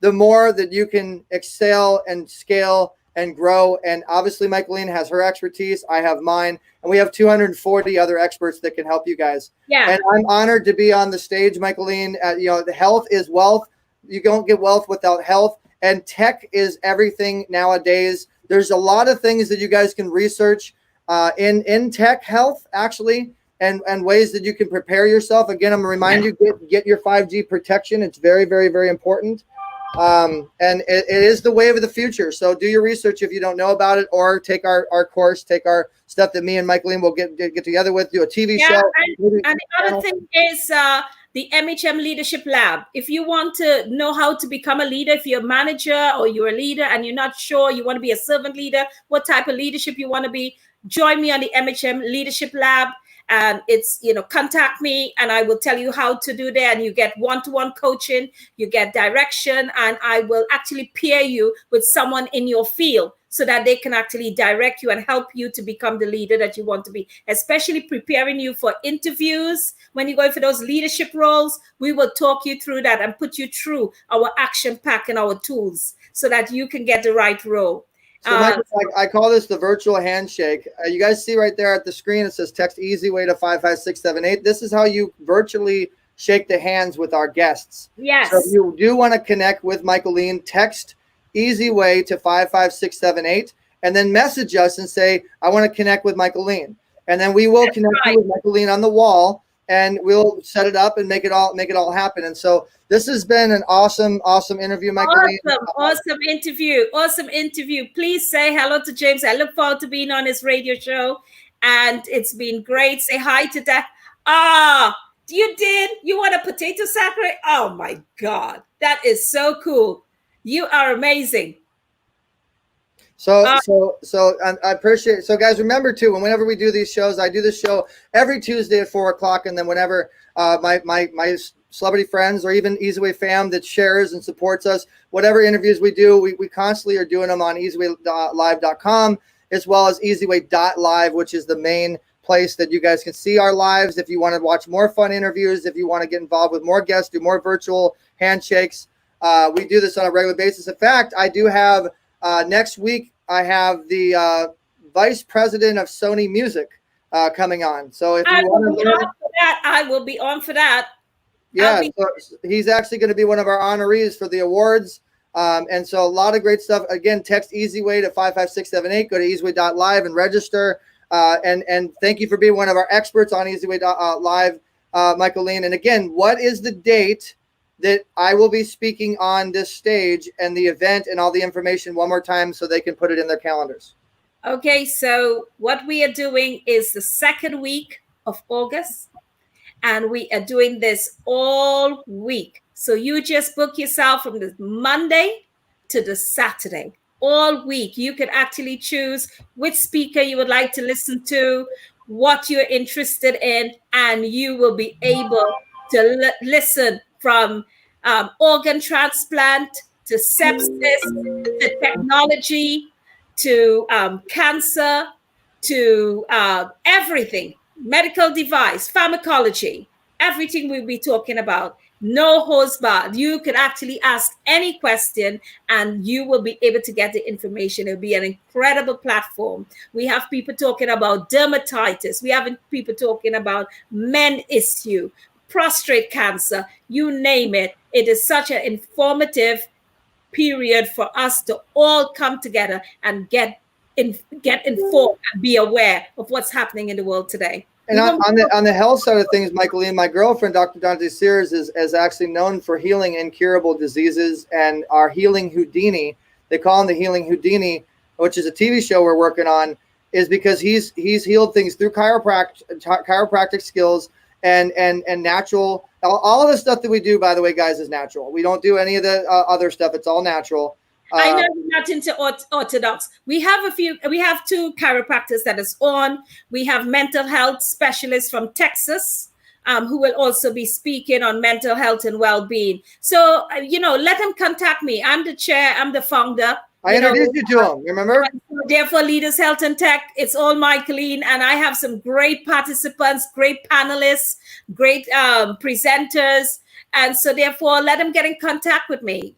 the more that you can excel and scale and grow. And obviously Michaelene has her expertise. I have mine, and we have 240 other experts that can help you guys. Yeah. And I'm honored to be on the stage, Michaelene. The health is wealth. You don't get wealth without health, and tech is everything nowadays. There's a lot of things that you guys can research in tech health, actually, and ways that you can prepare yourself. Again, I'm gonna remind you, get your 5G protection. It's very, very, very important. And it is the wave of the future. So do your research if you don't know about it, or take our course, take our stuff that me and Michaelene will get together with, do a TV show. And the other thing is the MHM Leadership Lab. If you want to know how to become a leader, if you're a manager or you're a leader and you're not sure, you want to be a servant leader, what type of leadership you want to be, join me on the MHM Leadership Lab. And it's, contact me and I will tell you how to do that. And you get one-to-one coaching, you get direction, and I will actually pair you with someone in your field so that they can actually direct you and help you to become the leader that you want to be, especially preparing you for interviews. When you go for those leadership roles, we will talk you through that and put you through our action pack and our tools so that you can get the right role. So I call this the virtual handshake. You guys see right there at the screen, it says text eZWay to 55678. This is how you virtually shake the hands with our guests. Yes. So if you do want to connect with Michaelene, text eZWay to 55678 and then message us and say, I want to connect with Michaelene. And then we will connect you with Michaelene on the wall, and we'll set it up and make it all happen. And so this has been an awesome interview, Michaelene. Awesome interview. Please say hello to James. I look forward to being on his radio show, and it's been great. Say hi to that. You did? You want a potato sacre? Oh my God, that is so cool. You are amazing. So I appreciate it. So guys, remember too, whenever we do these shows, I do this show every Tuesday at 4:00, and then whenever my celebrity friends or even eZWay fam that shares and supports us, whatever interviews we do, we constantly are doing them on eZWaylive.com as well as eZWay.live, which is the main place that you guys can see our lives. If you want to watch more fun interviews, if you want to get involved with more guests, do more virtual handshakes, we do this on a regular basis. In fact, I do have next week, I have the vice president of Sony Music coming on. So if you want to learn, I will be on for that. Yeah, so he's actually going to be one of our honorees for the awards. And so a lot of great stuff. Again, text eZWay to 55678. Go to eZWay.live and register. And thank you for being one of our experts on eZWay.live, Michaelene. And again, what is the date that I will be speaking on this stage and the event and all the information one more time so they can put it in their calendars? Okay, so what we are doing is the second week of August, and we are doing this all week. So you just book yourself from the Monday to the Saturday, all week. You can actually choose which speaker you would like to listen to, what you're interested in, and you will be able to listen from organ transplant to sepsis to technology to cancer to everything, medical device, pharmacology, everything we'll be talking about. No holds barred. You can actually ask any question and you will be able to get the information. It'll be an incredible platform. We have people talking about dermatitis. We have people talking about men issue, prostate cancer, you name it. It is such an informative period for us to all come together and get informed and be aware of what's happening in the world today. And on the health side of things, Michaelene, my girlfriend, Dr. Dante Sears, is actually known for healing incurable diseases, and our Healing Houdini, they call him the Healing Houdini, which is a TV show we're working on, is because he's healed things through chiropractic skills and natural. All of the stuff that we do, by the way, guys, is natural. We don't do any of the other stuff. It's all natural. I know you're not into orthodox. We have two chiropractors that is on. We have mental health specialists from Texas who will also be speaking on mental health and well-being. So, let them contact me. I'm the chair. I'm the founder. I introduced you to him, remember? Therefore, Leaders Health and Tech, it's all Michaelene, and I have some great participants, great panelists, great presenters, and so therefore, let them get in contact with me.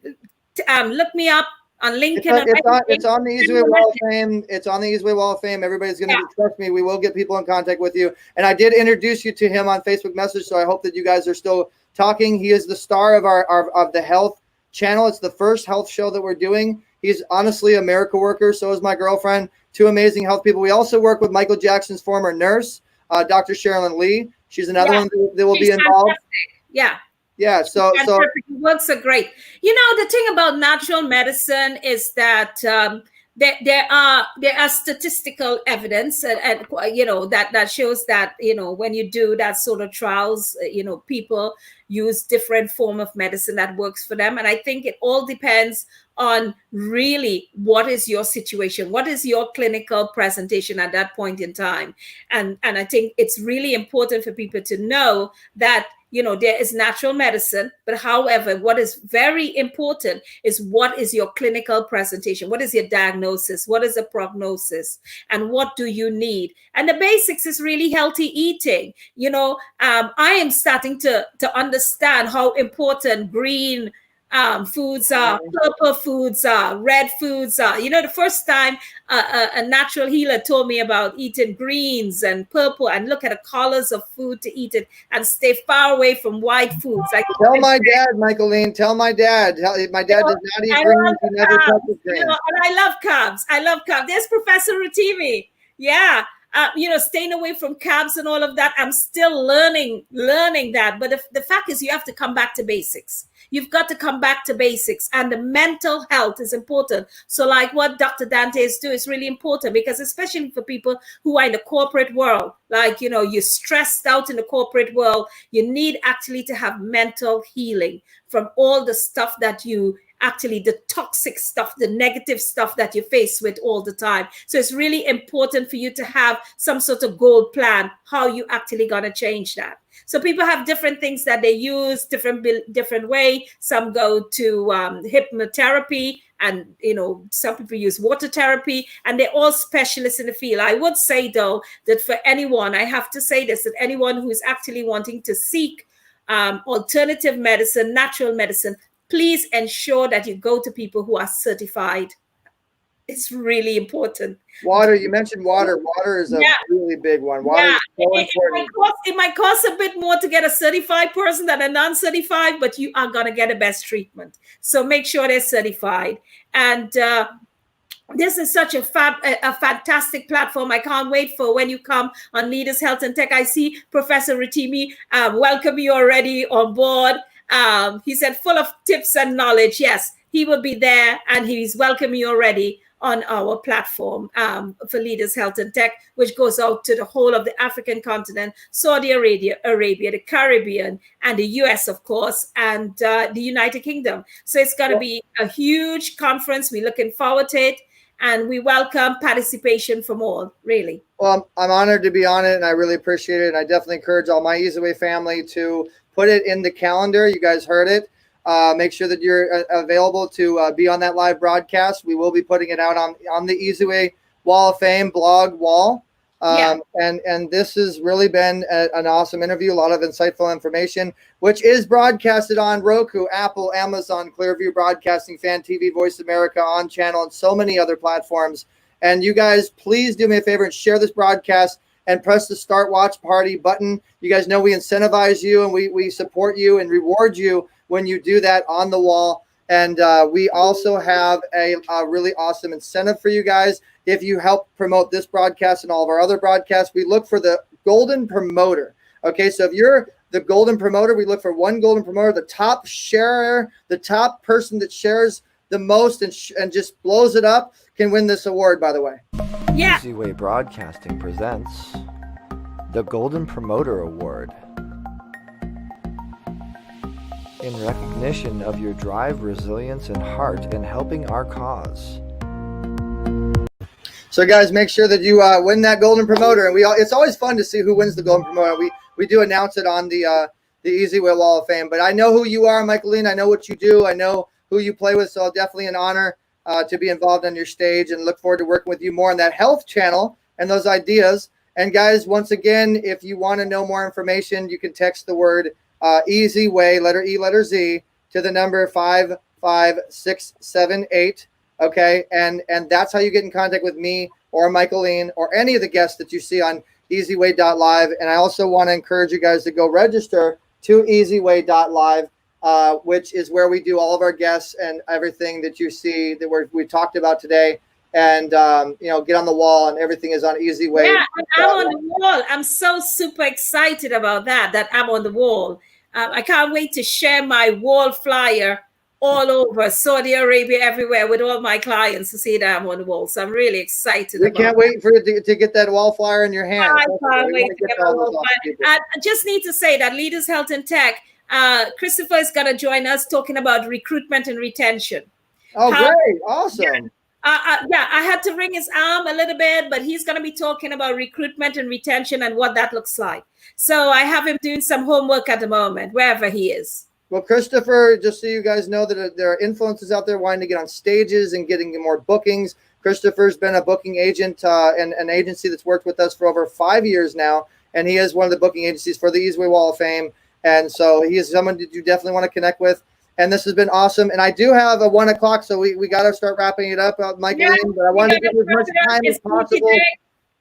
Look me up on LinkedIn. It's on the eZWay Wall of Fame. It's on the eZWay Wall of Fame. Everybody's going to trust me. We will get people in contact with you. And I did introduce you to him on Facebook Message, so I hope that you guys are still talking. He is the star of the health channel. It's the first health show that we're doing. He's honestly a miracle worker. So is my girlfriend. Two amazing health people. We also work with Michael Jackson's former nurse, Dr. Sherilyn Lee. She's another one that will be involved. Fantastic. Yeah, so works are great. The thing about natural medicine is that there are statistical evidence and that shows that when you do that sort of trials, people use different form of medicine that works for them. And I think it all depends on really what is your situation, what is your clinical presentation at that point in time. And I think it's really important for people to know that there is natural medicine, but however, what is very important is what is your clinical presentation? What is your diagnosis? What is the prognosis? And what do you need? And the basics is really healthy eating. I am starting to understand how important green foods are, purple foods are, red foods are. The first time a natural healer told me about eating greens and purple and look at the colors of food to eat it and stay far away from white foods. Tell my dad, Michaelene. Tell my dad. My dad does not eat greens. He never touches greens. And I love carbs. There's Professor Rutimi. Yeah. Staying away from carbs and all of that. I'm still learning that. But the fact is you have to come back to basics. You've got to come back to basics, and the mental health is important. So like what Dr. Dante is doing is really important, because especially for people who are in the corporate world, you're stressed out in the corporate world, you need actually to have mental healing from all the stuff that you actually the toxic stuff, the negative stuff that you face with all the time. So it's really important for you to have some sort of goal plan, how you actually going to change that. So people have different things that they use, different way. Some go to hypnotherapy, and some people use water therapy, and they're all specialists in the field. I would say though that for anyone, I have to say this, that anyone who's actually wanting to seek alternative medicine, natural medicine, please ensure that you go to people who are certified. It's really important. Water, you mentioned water. Water is a really big one. Water is so important. It might cost a bit more to get a certified person than a non-certified, but you are going to get the best treatment. So make sure they're certified. And this is such a fantastic platform. I can't wait for when you come on Leaders Health and Tech. I see Professor Ratimi welcome you already on board. He said full of tips and knowledge. Yes, he will be there, and he's welcoming you already on our platform for Leaders Health and Tech, which goes out to the whole of the African continent, Saudi Arabia, the Caribbean, and the US, of course, and the United Kingdom. So it's going to be a huge conference. We're looking forward to it, and we welcome participation from all, really. Well, I'm honored to be on it, and I really appreciate it. And I definitely encourage all my eZWay family to put it in the calendar. You guys heard it. Make sure that you're available to be on that live broadcast. We will be putting it out on the eZWay Wall of Fame blog wall. And this has really been an awesome interview, a lot of insightful information, which is broadcasted on Roku, Apple, Amazon, Clearview Broadcasting, Fan TV, Voice America, On Channel, and so many other platforms. And you guys, please do me a favor and share this broadcast and press the Start Watch Party button. You guys know we incentivize you, and we support you and reward you when you do that on the wall. And we also have a really awesome incentive for you guys. If you help promote this broadcast and all of our other broadcasts, we look for the golden promoter. Okay, so if you're the golden promoter, we look for one golden promoter, the top sharer, the top person that shares the most and just blows it up can win this award, by the way. Yeah. eZWay Broadcasting presents the Golden Promoter Award. In recognition of your drive, resilience, and heart in helping our cause. So guys, make sure that you win that golden promoter. And it's always fun to see who wins the golden promoter. We do announce it on the eZWay Wall of Fame. But I know who you are, Michaelene. I know what you do. I know who you play with. So definitely an honor to be involved on your stage, and look forward to working with you more on that health channel and those ideas. And guys, once again, if you want to know more information, you can text the word eZWay, letter E, letter Z, to the number 55678. Okay, and that's how you get in contact with me or Michaelene or any of the guests that you see on eZWay.live. And I also want to encourage you guys to go register to eZWay.live, which is where we do all of our guests and everything that you see that we talked about today. And get on the wall, and everything is on eZWay. Yeah, I'm on the wall. I'm so super excited about that I'm on the wall. I can't wait to share my wall flyer all over Saudi Arabia, everywhere, with all my clients to see that I'm on the wall. So I'm really excited. We can't wait for you to get that wall flyer in your hand. I can't wait to get my wall flyer. I just need to say that Leaders Health and Tech, Christopher is going to join us talking about recruitment and retention. Oh, great. Awesome. I had to wring his arm a little bit, but he's going to be talking about recruitment and retention and what that looks like. So I have him doing some homework at the moment, wherever he is. Well, Christopher, just so you guys know that there are influencers out there wanting to get on stages and getting more bookings. Christopher's been a booking agent and an agency that's worked with us for over 5 years now, and he is one of the booking agencies for the eZWay Wall of Fame. And so he is someone that you definitely want to connect with. And this has been awesome. And I do have a 1 o'clock, so we got to start wrapping it up, Michaelene. But I want to give you as much time as possible.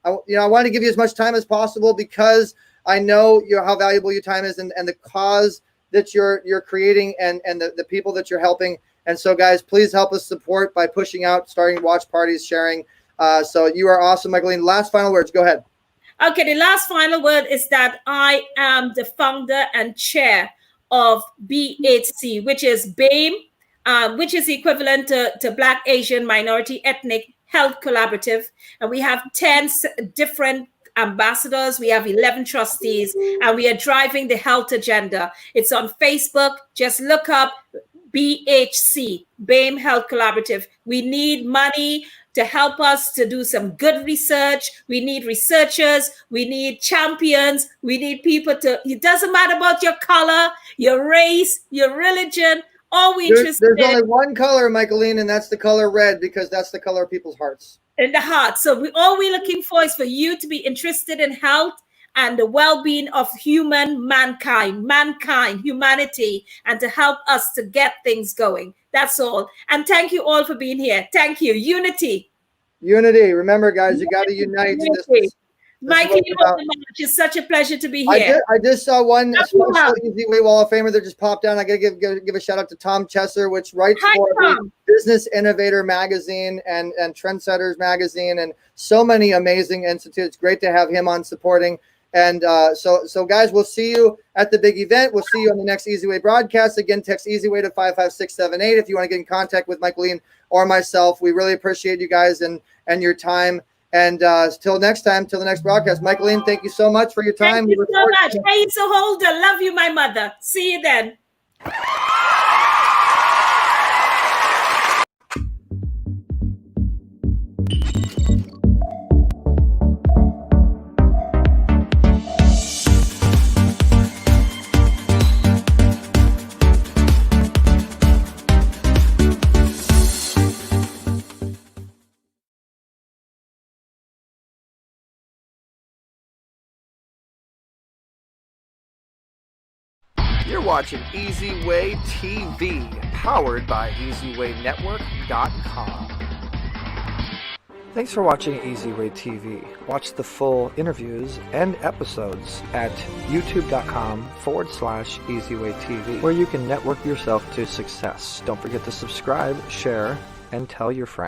I want to give you as much time as possible because I know how valuable your time is and the cause that you're creating and the people that you're helping. And so, guys, please help us support by pushing out, starting watch parties, sharing. So you are awesome, Michaelene. Last final words. Go ahead. Okay, the last final word is that I am the founder and chair of BHC, which is BAME, which is equivalent to Black, Asian, Minority, Ethnic Health Collaborative. And we have 10 different ambassadors. We have 11 trustees, and we are driving the health agenda. It's on Facebook. Just look up BHC, BAME Health Collaborative. We need money to help us to do some good research. We need researchers. We need champions. We need people to, it doesn't matter about your color, your race, your religion. All we interested there's only one color, Michaelene, and that's the color red, because that's the color of people's hearts. In the heart. So all we're looking for is for you to be interested in health and the well-being of mankind, humanity, and to help us to get things going. That's all. And thank you all for being here. Thank you. Unity. Remember, guys, you got to unite. Mikey, it's such a pleasure to be here. I just saw one special eZWay Wall of Famer that just popped down. I got to give a shout out to Tom Chesser, which writes for the Business Innovator magazine and Trendsetters magazine, and so many amazing institutes. Great to have him on supporting. And so guys, we'll see you at the big event. We'll see you on the next eZWay broadcast. Again, text eZWay to 55678 if you want to get in contact with Michaelene or myself. We really appreciate you guys and your time. And till next time, till the next broadcast, Michaelene, thank you so much for your time. Thank you so much. Hey, so Holder, love you, my mother. See you then. You're watching eZWay TV, powered by eZWayNetwork.com. Thanks for watching eZWay TV. Watch the full interviews and episodes at youtube.com/eZWay TV, where you can network yourself to success. Don't forget to subscribe, share, and tell your friends.